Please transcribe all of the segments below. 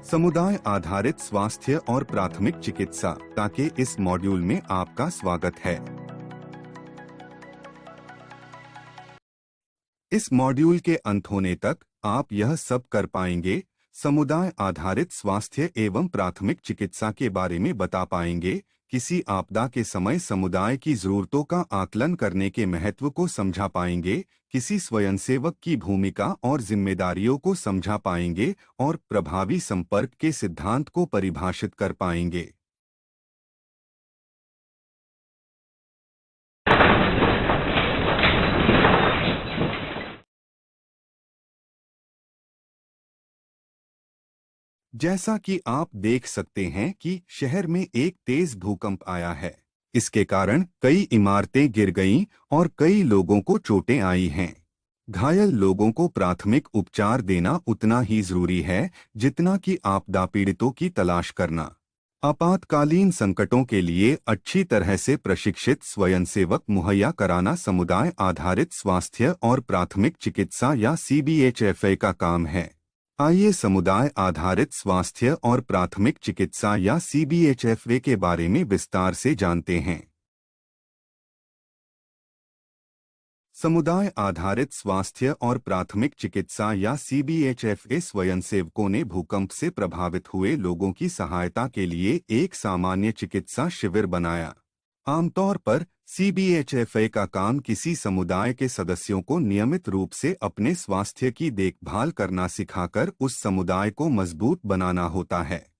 समुदाय आधारित स्वास्थ्य और प्राथमिक चिकित्सा के इस मॉड्यूल में आपका स्वागत है। इस मॉड्यूल के अंत होने तक आप यह सब कर पाएंगे। समुदाय आधारित स्वास्थ्य एवं प्राथमिक चिकित्सा के बारे में बता पाएंगे, किसी आपदा के समय समुदाय की जरूरतों का आकलन करने के महत्व को समझा पाएंगे, किसी स्वयंसेवक की भूमिका और जिम्मेदारियों को समझा पाएंगे और प्रभावी संपर्क के सिद्धांत को परिभाषित कर पाएंगे। जैसा कि आप देख सकते हैं कि शहर में एक तेज भूकंप आया है। इसके कारण कई इमारतें गिर गईं और कई लोगों को चोटें आई हैं। घायल लोगों को प्राथमिक उपचार देना उतना ही जरूरी है जितना कि आपदा पीड़ितों की तलाश करना। आपातकालीन संकटों के लिए अच्छी तरह से प्रशिक्षित स्वयंसेवक मुहैया कराना समुदाय आधारित स्वास्थ्य और प्राथमिक चिकित्सा या CBHFA का काम है। आइए समुदाय आधारित स्वास्थ्य और प्राथमिक चिकित्सा या CBHFA के बारे में विस्तार से जानते हैं। समुदाय आधारित स्वास्थ्य और प्राथमिक चिकित्सा या CBHFA स्वयंसेवकों ने भूकंप से प्रभावित हुए लोगों की सहायता के लिए एक सामान्य चिकित्सा शिविर बनाया। आमतौर पर CBHFA का काम किसी समुदाय के सदस्यों को नियमित रूप से अपने स्वास्थ्य की देखभाल करना सिखाकर उस समुदाय को मजबूत बनाना होता है।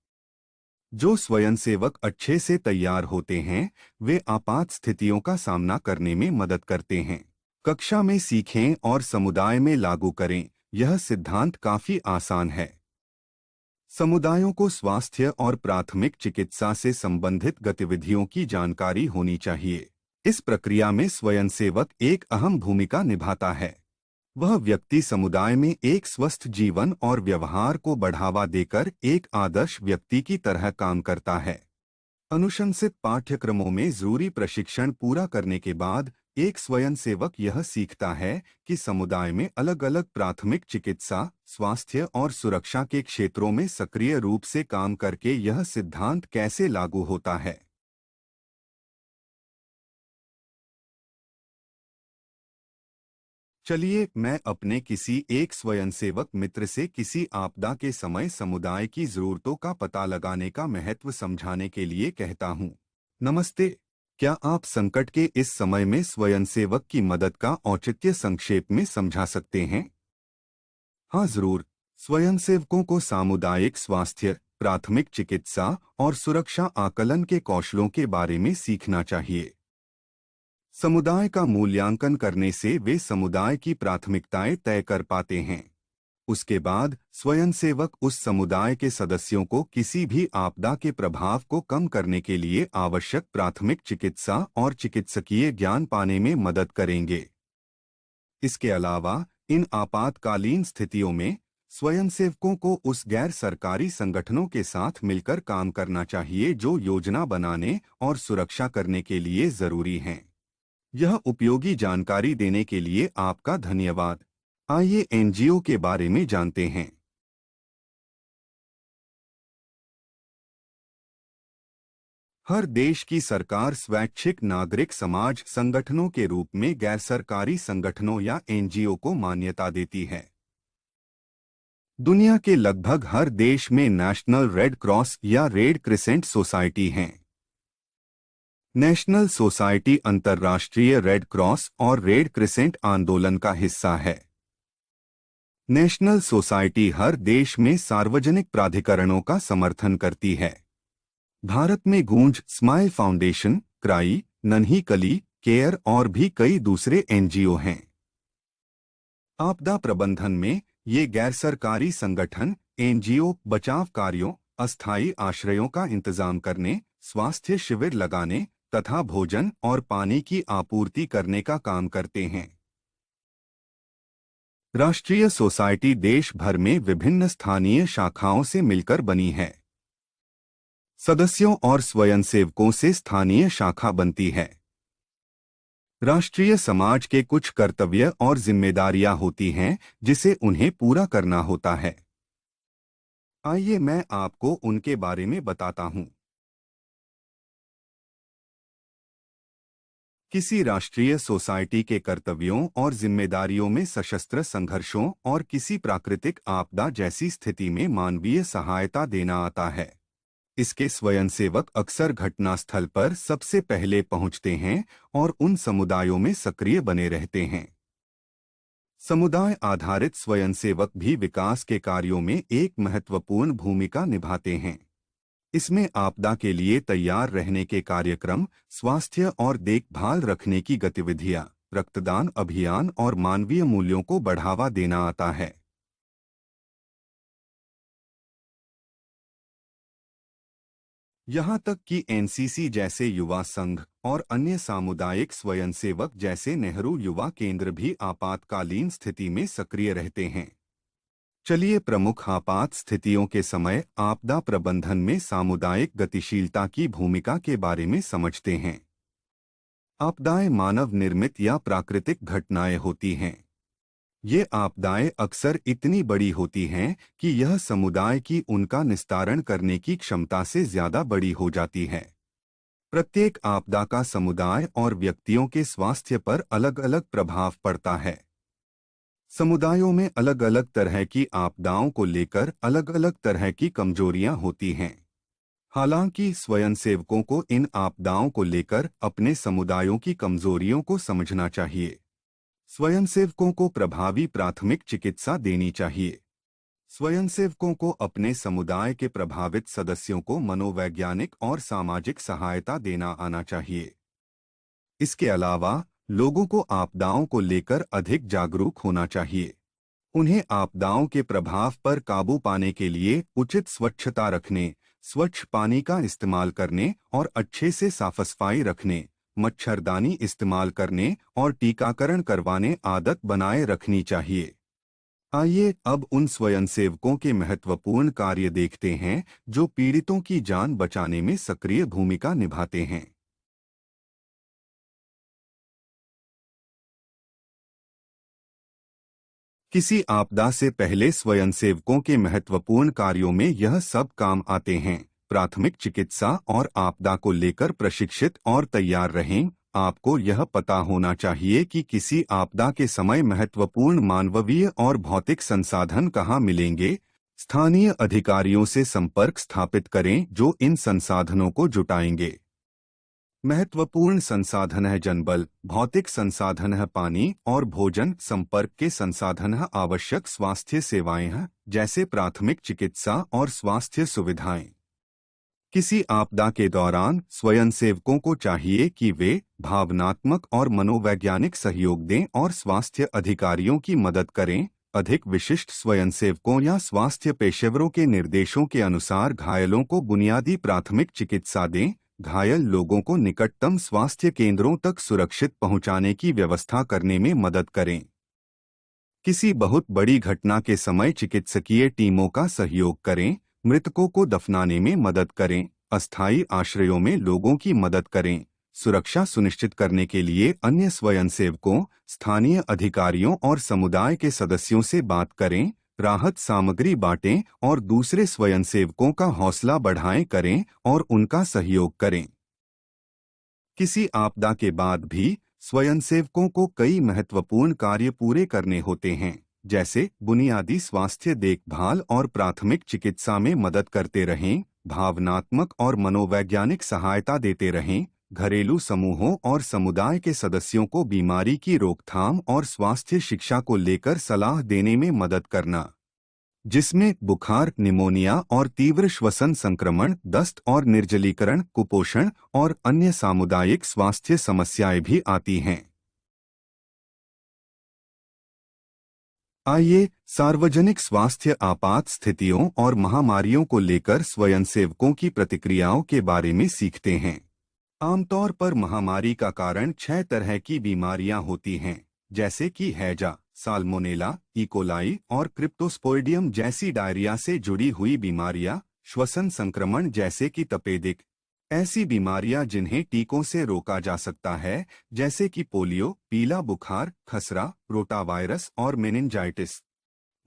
जो स्वयंसेवक अच्छे से तैयार होते हैं, वे आपात स्थितियों का सामना करने में मदद करते हैं। कक्षा में सीखें और समुदाय में लागू करें। यह सिद्धांत काफी आसान है। समुदायों को स्वास्थ्य और प्राथमिक चिकित्सा से संबंधित गतिविधियों की जानकारी होनी चाहिए। इस प्रक्रिया में स्वयंसेवक एक अहम भूमिका निभाता है। वह व्यक्ति समुदाय में एक स्वस्थ जीवन और व्यवहार को बढ़ावा देकर एक आदर्श व्यक्ति की तरह काम करता है। अनुशंसित पाठ्यक्रमों में जरूरी प्रशिक्षण पूरा करने के बाद एक स्वयंसेवक यह सीखता है कि समुदाय में अलग अलग प्राथमिक चिकित्सा, स्वास्थ्य और सुरक्षा के क्षेत्रों में सक्रिय रूप से काम करके यह सिद्धांत कैसे लागू होता है। चलिए मैं अपने किसी एक स्वयंसेवक मित्र से किसी आपदा के समय समुदाय की जरूरतों का पता लगाने का महत्व समझाने के लिए कहता हूँ। नमस्ते, क्या आप संकट के इस समय में स्वयंसेवक की मदद का औचित्य संक्षेप में समझा सकते हैं? हाँ जरूर। स्वयंसेवकों को सामुदायिक स्वास्थ्य, प्राथमिक चिकित्सा और सुरक्षा आकलन के कौशलों के बारे में सीखना चाहिए। समुदाय का मूल्यांकन करने से वे समुदाय की प्राथमिकताएं तय कर पाते हैं। उसके बाद स्वयंसेवक उस समुदाय के सदस्यों को किसी भी आपदा के प्रभाव को कम करने के लिए आवश्यक प्राथमिक चिकित्सा और चिकित्सकीय ज्ञान पाने में मदद करेंगे। इसके अलावा इन आपातकालीन स्थितियों में स्वयंसेवकों को उस गैर सरकारी संगठनों के साथ मिलकर काम करना चाहिए जो योजना बनाने और सुरक्षा करने के लिए जरूरी हैं। यह उपयोगी जानकारी देने के लिए आपका धन्यवाद। आइए NGO के बारे में जानते हैं। हर देश की सरकार स्वैच्छिक नागरिक समाज संगठनों के रूप में गैर सरकारी संगठनों या NGO को मान्यता देती है। दुनिया के लगभग हर देश में नेशनल रेड क्रॉस या रेड क्रिसेंट सोसाइटी हैं। नेशनल सोसाइटी अंतर्राष्ट्रीय रेड क्रॉस और रेड क्रिसेंट आंदोलन का हिस्सा है। नेशनल सोसाइटी हर देश में सार्वजनिक प्राधिकरणों का समर्थन करती है। भारत में गूंज, स्माइल फाउंडेशन, क्राई, नन्ही कली, केयर और भी कई दूसरे NGO हैं। आपदा प्रबंधन में ये गैर सरकारी संगठन NGO बचाव कार्यों, अस्थायी आश्रयों का इंतजाम करने, स्वास्थ्य शिविर लगाने तथा भोजन और पानी की आपूर्ति करने का काम करते हैं। राष्ट्रीय सोसाइटी देश भर में विभिन्न स्थानीय शाखाओं से मिलकर बनी है। सदस्यों और स्वयंसेवकों से स्थानीय शाखा बनती है। राष्ट्रीय समाज के कुछ कर्तव्य और जिम्मेदारियां होती हैं जिसे उन्हें पूरा करना होता है। आइए मैं आपको उनके बारे में बताता हूँ। किसी राष्ट्रीय सोसाइटी के कर्तव्यों और जिम्मेदारियों में सशस्त्र संघर्षों और किसी प्राकृतिक आपदा जैसी स्थिति में मानवीय सहायता देना आता है। इसके स्वयंसेवक अक्सर घटनास्थल पर सबसे पहले पहुंचते हैं और उन समुदायों में सक्रिय बने रहते हैं। समुदाय आधारित स्वयंसेवक भी विकास के कार्यों में एक महत्वपूर्ण भूमिका निभाते हैं। इसमें आपदा के लिए तैयार रहने के कार्यक्रम, स्वास्थ्य और देखभाल रखने की गतिविधियां, रक्तदान अभियान और मानवीय मूल्यों को बढ़ावा देना आता है। यहाँ तक कि एनसीसी जैसे युवा संघ और अन्य सामुदायिक स्वयंसेवक जैसे नेहरू युवा केंद्र भी आपातकालीन स्थिति में सक्रिय रहते हैं। चलिए प्रमुख आपात स्थितियों के समय आपदा प्रबंधन में सामुदायिक गतिशीलता की भूमिका के बारे में समझते हैं। आपदाएं मानव निर्मित या प्राकृतिक घटनाएं होती हैं। ये आपदाएं अक्सर इतनी बड़ी होती हैं कि यह समुदाय की उनका निस्तारण करने की क्षमता से ज्यादा बड़ी हो जाती है। प्रत्येक आपदा का समुदाय और व्यक्तियों के स्वास्थ्य पर अलग-अलग प्रभाव पड़ता है। समुदायों में अलग-अलग तरह की आपदाओं को लेकर अलग-अलग तरह की कमजोरियां होती हैं। हालांकि स्वयंसेवकों को इन आपदाओं को लेकर अपने समुदायों की कमजोरियों को समझना चाहिए। स्वयंसेवकों को प्रभावी प्राथमिक चिकित्सा देनी चाहिए। स्वयंसेवकों को अपने समुदाय के प्रभावित सदस्यों को मनोवैज्ञानिक और सामाजिक सहायता देना आना चाहिए। इसके अलावा लोगों को आपदाओं को लेकर अधिक जागरूक होना चाहिए। उन्हें आपदाओं के प्रभाव पर काबू पाने के लिए उचित स्वच्छता रखने, स्वच्छ पानी का इस्तेमाल करने और अच्छे से साफ-सफाई रखने, मच्छरदानी इस्तेमाल करने और टीकाकरण करवाने आदत बनाए रखनी चाहिए। आइए अब उन स्वयंसेवकों के महत्वपूर्ण कार्य देखते हैं जो पीड़ितों की जान बचाने में सक्रिय भूमिका निभाते हैं। किसी आपदा से पहले स्वयंसेवकों के महत्वपूर्ण कार्यों में यह सब काम आते हैं। प्राथमिक चिकित्सा और आपदा को लेकर प्रशिक्षित और तैयार रहें। आपको यह पता होना चाहिए कि किसी आपदा के समय महत्वपूर्ण मानवीय और भौतिक संसाधन कहाँ मिलेंगे। स्थानीय अधिकारियों से संपर्क स्थापित करें जो इन संसाधनों को जुटाएंगे। महत्वपूर्ण संसाधन है जनबल, भौतिक संसाधन है पानी और भोजन, संपर्क के संसाधन है आवश्यक स्वास्थ्य सेवाएं हैं जैसे प्राथमिक चिकित्सा और स्वास्थ्य सुविधाएं। किसी आपदा के दौरान स्वयंसेवकों को चाहिए कि वे भावनात्मक और मनोवैज्ञानिक सहयोग दें और स्वास्थ्य अधिकारियों की मदद करें। अधिक विशिष्ट स्वयंसेवकों या स्वास्थ्य पेशेवरों के निर्देशों के अनुसार घायलों को बुनियादी प्राथमिक चिकित्सा दें। घायल लोगों को निकटतम स्वास्थ्य केंद्रों तक सुरक्षित पहुंचाने की व्यवस्था करने में मदद करें। किसी बहुत बड़ी घटना के समय चिकित्सकीय टीमों का सहयोग करें। मृतकों को दफनाने में मदद करें। अस्थायी आश्रयों में लोगों की मदद करें। सुरक्षा सुनिश्चित करने के लिए अन्य स्वयंसेवकों, स्थानीय अधिकारियों और समुदाय के सदस्यों से बात करें। राहत सामग्री बांटें और दूसरे स्वयंसेवकों का हौसला बढ़ाएं करें और उनका सहयोग करें। किसी आपदा के बाद भी स्वयंसेवकों को कई महत्वपूर्ण कार्य पूरे करने होते हैं, जैसे बुनियादी स्वास्थ्य देखभाल और प्राथमिक चिकित्सा में मदद करते रहें, भावनात्मक और मनोवैज्ञानिक सहायता देते रहें, घरेलू समूहों और समुदाय के सदस्यों को बीमारी की रोकथाम और स्वास्थ्य शिक्षा को लेकर सलाह देने में मदद करना, जिसमें बुखार, निमोनिया और तीव्र श्वसन संक्रमण, दस्त और निर्जलीकरण, कुपोषण और अन्य सामुदायिक स्वास्थ्य समस्याएं भी आती हैं। आइए सार्वजनिक स्वास्थ्य आपात स्थितियों और महामारियों को लेकर स्वयंसेवकों की प्रतिक्रियाओं के बारे में सीखते हैं। आमतौर पर महामारी का कारण 6 तरह की बीमारियां होती हैं, जैसे कि हैजा, साल्मोनेला, इकोलाई और क्रिप्टोस्पोइडियम जैसी डायरिया से जुड़ी हुई बीमारियां, श्वसन संक्रमण जैसे कि तपेदिक, ऐसी बीमारियां जिन्हें टीकों से रोका जा सकता है, जैसे कि पोलियो, पीला बुखार, खसरा, रोटावायरस और मेनिंजाइटिस।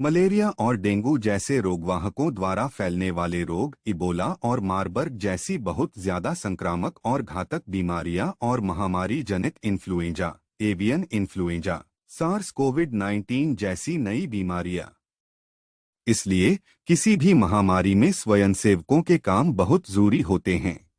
मलेरिया और डेंगू जैसे रोगवाहकों द्वारा फैलने वाले रोग, इबोला और मारबर्ग जैसी बहुत ज्यादा संक्रामक और घातक बीमारियां और महामारी जनित इन्फ्लुएंजा, एवियन इन्फ्लुएंजा, सार्स कोविड-19 जैसी नई बीमारियां। इसलिए किसी भी महामारी में स्वयंसेवकों के काम बहुत जरूरी होते हैं।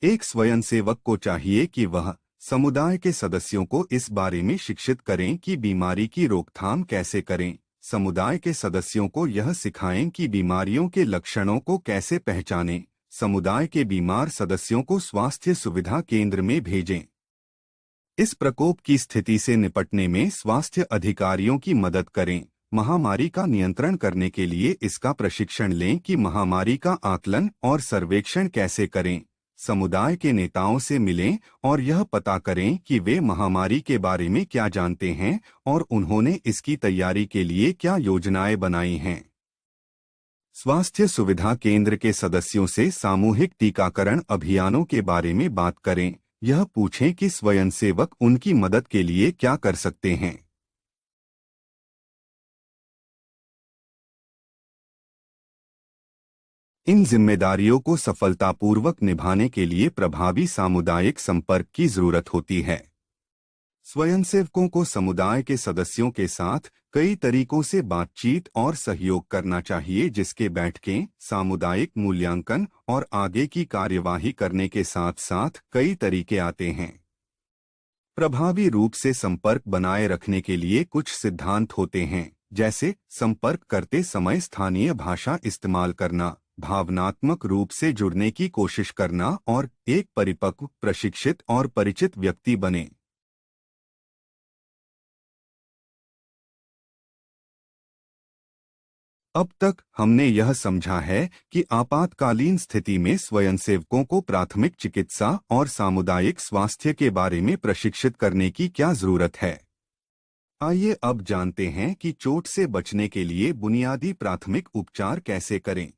एक स्वयंसेवक को चाहिए कि वह समुदाय के सदस्यों को इस बारे में शिक्षित करें कि बीमारी की रोकथाम कैसे करें। समुदाय के सदस्यों को यह सिखाएं कि बीमारियों के लक्षणों को कैसे पहचानें। समुदाय के बीमार सदस्यों को स्वास्थ्य सुविधा केंद्र में भेजें। इस प्रकोप की स्थिति से निपटने में स्वास्थ्य अधिकारियों की मदद करें। महामारी का नियंत्रण करने के लिए इसका प्रशिक्षण लें कि महामारी का आकलन और सर्वेक्षण कैसे करें। समुदाय के नेताओं से मिलें और यह पता करें कि वे महामारी के बारे में क्या जानते हैं और उन्होंने इसकी तैयारी के लिए क्या योजनाएं बनाई हैं। स्वास्थ्य सुविधा केंद्र के सदस्यों से सामूहिक टीकाकरण अभियानों के बारे में बात करें। यह पूछें कि स्वयंसेवक उनकी मदद के लिए क्या कर सकते हैं। इन जिम्मेदारियों को सफलतापूर्वक निभाने के लिए प्रभावी सामुदायिक संपर्क की जरूरत होती है। स्वयंसेवकों को समुदाय के सदस्यों के साथ कई तरीकों से बातचीत और सहयोग करना चाहिए, जिसके बैठकें, सामुदायिक मूल्यांकन और आगे की कार्यवाही करने के साथ साथ कई तरीके आते हैं। प्रभावी रूप से संपर्क बनाए रखने के लिए कुछ सिद्धांत होते हैं, जैसे संपर्क करते समय स्थानीय भाषा इस्तेमाल करना, भावनात्मक रूप से जुड़ने की कोशिश करना और एक परिपक्व, प्रशिक्षित और परिचित व्यक्ति बने। अब तक हमने यह समझा है कि आपातकालीन स्थिति में स्वयंसेवकों को प्राथमिक चिकित्सा और सामुदायिक स्वास्थ्य के बारे में प्रशिक्षित करने की क्या जरूरत है। आइए अब जानते हैं कि चोट से बचने के लिए बुनियादी प्राथमिक उपचार कैसे करें।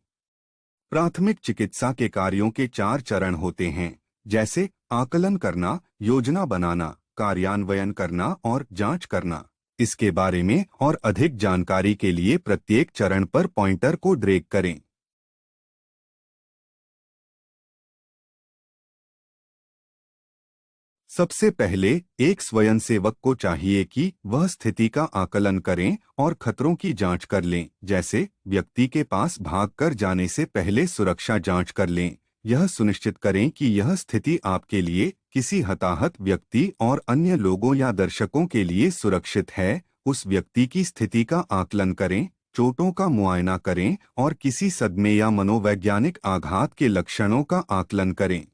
प्राथमिक चिकित्सा के कार्यों के 4 चरण होते हैं, जैसे आकलन करना, योजना बनाना, कार्यान्वयन करना और जांच करना। इसके बारे में और अधिक जानकारी के लिए प्रत्येक चरण पर पॉइंटर को ड्रैग करें। सबसे पहले एक स्वयंसेवक को चाहिए कि वह स्थिति का आकलन करें और खतरों की जांच कर लें, जैसे व्यक्ति के पास भागकर जाने से पहले सुरक्षा जांच कर लें। यह सुनिश्चित करें कि यह स्थिति आपके लिए, किसी हताहत व्यक्ति और अन्य लोगों या दर्शकों के लिए सुरक्षित है। उस व्यक्ति की स्थिति का आकलन करें, चोटों का मुआयना करें और किसी सदमे या मनोवैज्ञानिक आघात के लक्षणों का आकलन करें।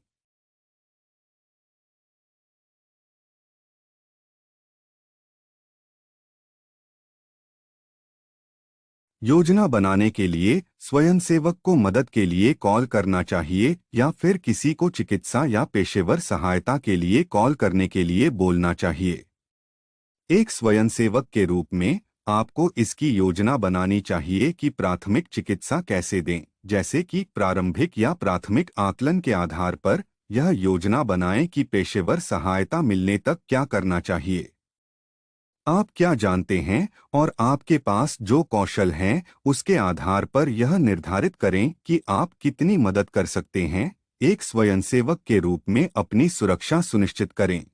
योजना बनाने के लिए स्वयंसेवक को मदद के लिए कॉल करना चाहिए या फिर किसी को चिकित्सा या पेशेवर सहायता के लिए कॉल करने के लिए बोलना चाहिए। एक स्वयंसेवक के रूप में आपको इसकी योजना बनानी चाहिए कि प्राथमिक चिकित्सा कैसे दें, जैसे कि प्रारंभिक या प्राथमिक आकलन के आधार पर यह योजना बनाएं कि पेशेवर सहायता मिलने तक क्या करना चाहिए। आप क्या जानते हैं और आपके पास जो कौशल हैं, उसके आधार पर यह निर्धारित करें कि आप कितनी मदद कर सकते हैं। एक स्वयंसेवक के रूप में अपनी सुरक्षा सुनिश्चित करें।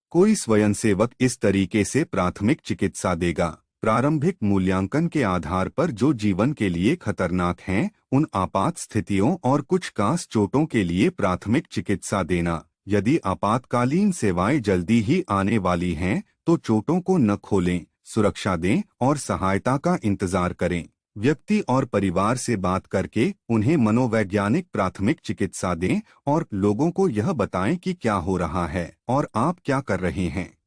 कोई स्वयंसेवक इस तरीके से प्राथमिक चिकित्सा देगा। प्रारंभिक मूल्यांकन के आधार पर जो जीवन के लिए खतरनाक हैं, उन आपात स्थितियों और कुछ खास चोटों के लिए प्राथमिक चिकित्सा देना। यदि आपातकालीन सेवाएं जल्दी ही आने वाली हैं, तो चोटों को न खोलें, सुरक्षा दें और सहायता का इंतजार करें। व्यक्ति और परिवार से बात करके उन्हें मनोवैज्ञानिक प्राथमिक चिकित्सा दें और लोगों को यह बताएं कि क्या हो रहा है और आप क्या कर रहे हैं।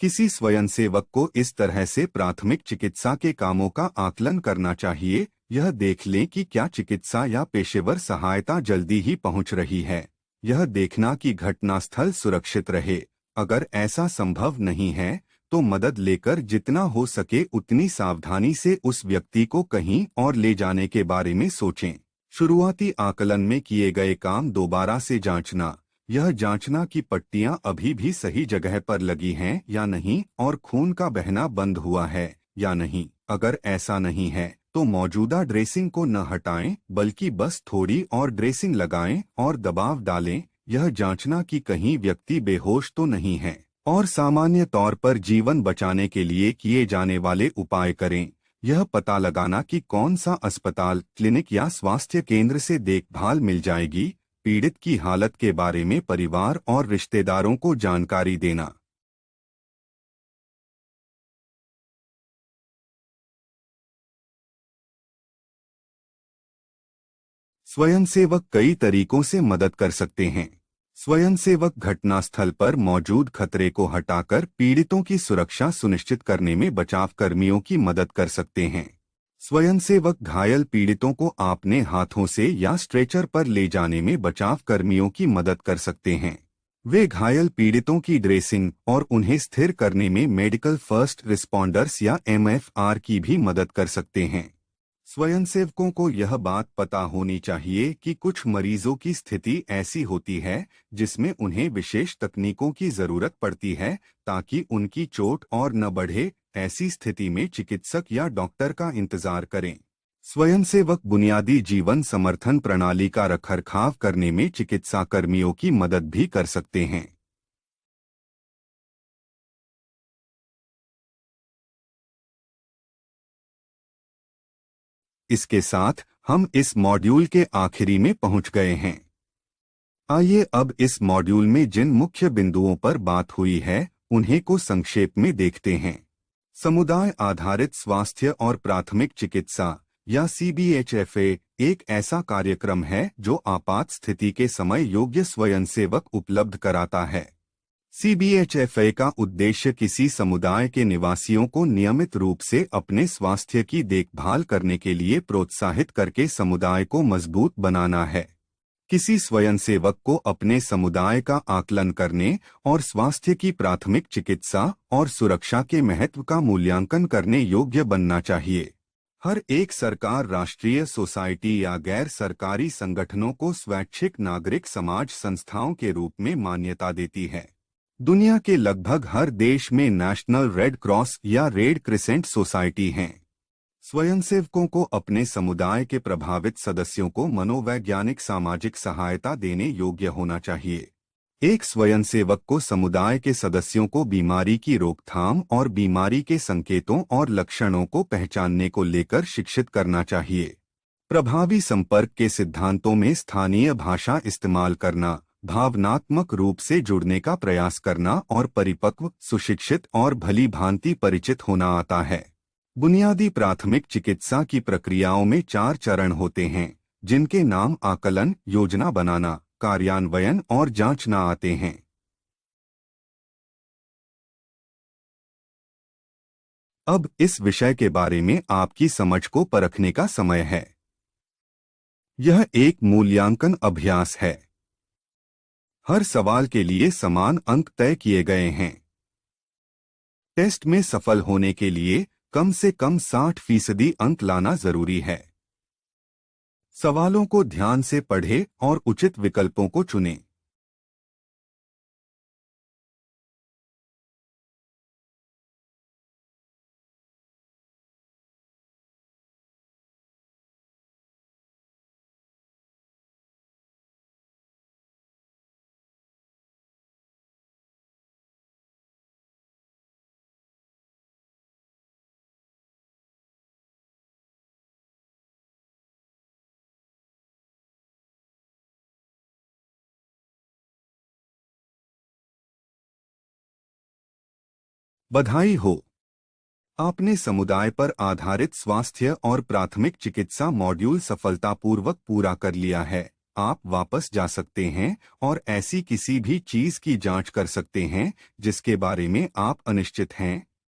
किसी स्वयंसेवक को इस तरह से प्राथमिक चिकित्सा के कामों का आकलन करना चाहिए। यह देख लें कि क्या चिकित्सा या पेशेवर सहायता जल्दी ही पहुंच रही है। यह देखना कि घटनास्थल सुरक्षित रहे। अगर ऐसा संभव नहीं है, तो मदद लेकर जितना हो सके उतनी सावधानी से उस व्यक्ति को कहीं और ले जाने के बारे में सोचें। शुरुआती आकलन में किए गए काम दोबारा से जांचना। यह जांचना कि पट्टियां अभी भी सही जगह पर लगी हैं या नहीं और खून का बहना बंद हुआ है या नहीं। अगर ऐसा नहीं है तो मौजूदा ड्रेसिंग को न हटाएं बल्कि बस थोड़ी और ड्रेसिंग लगाएं और दबाव डालें। यह जांचना कि कहीं व्यक्ति बेहोश तो नहीं है और सामान्य तौर पर जीवन बचाने के लिए किए जाने वाले उपाय करें। यह पता लगाना कि कौन सा अस्पताल, क्लिनिक या स्वास्थ्य केंद्र से देखभाल मिल जाएगी। पीड़ित की हालत के बारे में परिवार और रिश्तेदारों को जानकारी देना। स्वयंसेवक कई तरीकों से मदद कर सकते हैं। स्वयंसेवक घटनास्थल पर मौजूद खतरे को हटाकर पीड़ितों की सुरक्षा सुनिश्चित करने में बचाव कर्मियों की मदद कर सकते हैं। स्वयंसेवक घायल पीड़ितों को अपने हाथों से या स्ट्रेचर पर ले जाने में बचाव कर्मियों की मदद कर सकते हैं। वे घायल पीड़ितों की ड्रेसिंग और उन्हें स्थिर करने में मेडिकल फर्स्ट रिस्पॉन्डर्स या MFR की भी मदद कर सकते हैं। स्वयंसेवकों को यह बात पता होनी चाहिए कि कुछ मरीजों की स्थिति ऐसी होती है जिसमें उन्हें विशेष तकनीकों की जरूरत पड़ती है ताकि उनकी चोट और न बढ़े। ऐसी स्थिति में चिकित्सक या डॉक्टर का इंतजार करें। स्वयंसेवक बुनियादी जीवन समर्थन प्रणाली का रखरखाव करने में चिकित्सा कर्मियों की मदद भी कर सकते हैं। इसके साथ हम इस मॉड्यूल के आखिरी में पहुंच गए हैं। आइए अब इस मॉड्यूल में जिन मुख्य बिंदुओं पर बात हुई है उन्हें को संक्षेप में देखते हैं। समुदाय आधारित स्वास्थ्य और प्राथमिक चिकित्सा या CBHFA एक ऐसा कार्यक्रम है जो आपात स्थिति के समय योग्य स्वयंसेवक उपलब्ध कराता है। CBHFA का उद्देश्य किसी समुदाय के निवासियों को नियमित रूप से अपने स्वास्थ्य की देखभाल करने के लिए प्रोत्साहित करके समुदाय को मजबूत बनाना है। किसी स्वयंसेवक को अपने समुदाय का आकलन करने और स्वास्थ्य की प्राथमिक चिकित्सा और सुरक्षा के महत्व का मूल्यांकन करने योग्य बनना चाहिए। हर एक सरकार, राष्ट्रीय सोसाइटी या गैर सरकारी संगठनों को स्वैच्छिक नागरिक समाज संस्थाओं के रूप में मान्यता देती है। दुनिया के लगभग हर देश में नेशनल रेड क्रॉस या रेड क्रिसेंट सोसाइटी हैं। स्वयंसेवकों को अपने समुदाय के प्रभावित सदस्यों को मनोवैज्ञानिक सामाजिक सहायता देने योग्य होना चाहिए। एक स्वयंसेवक को समुदाय के सदस्यों को बीमारी की रोकथाम और बीमारी के संकेतों और लक्षणों को पहचानने को लेकर शिक्षित करना चाहिए। प्रभावी संपर्क के सिद्धांतों में स्थानीय भाषा इस्तेमाल करना, भावनात्मक रूप से जुड़ने का प्रयास करना और परिपक्व, सुशिक्षित और भली भांति परिचित होना आता है। बुनियादी प्राथमिक चिकित्सा की प्रक्रियाओं में 4 चरण होते हैं, जिनके नाम आकलन, योजना बनाना, कार्यान्वयन और जांचना आते हैं। अब इस विषय के बारे में आपकी समझ को परखने का समय है। यह एक मूल्यांकन अभ्यास है। हर सवाल के लिए समान अंक तय किए गए हैं। टेस्ट में सफल होने के लिए कम से कम 60% अंक लाना जरूरी है। सवालों को ध्यान से पढ़ें और उचित विकल्पों को चुनें। बधाई हो, आपने समुदाय पर आधारित स्वास्थ्य और प्राथमिक चिकित्सा मॉड्यूल सफलतापूर्वक पूरा कर लिया है। आप वापस जा सकते हैं और ऐसी किसी भी चीज की जांच कर सकते हैं जिसके बारे में आप अनिश्चित हैं।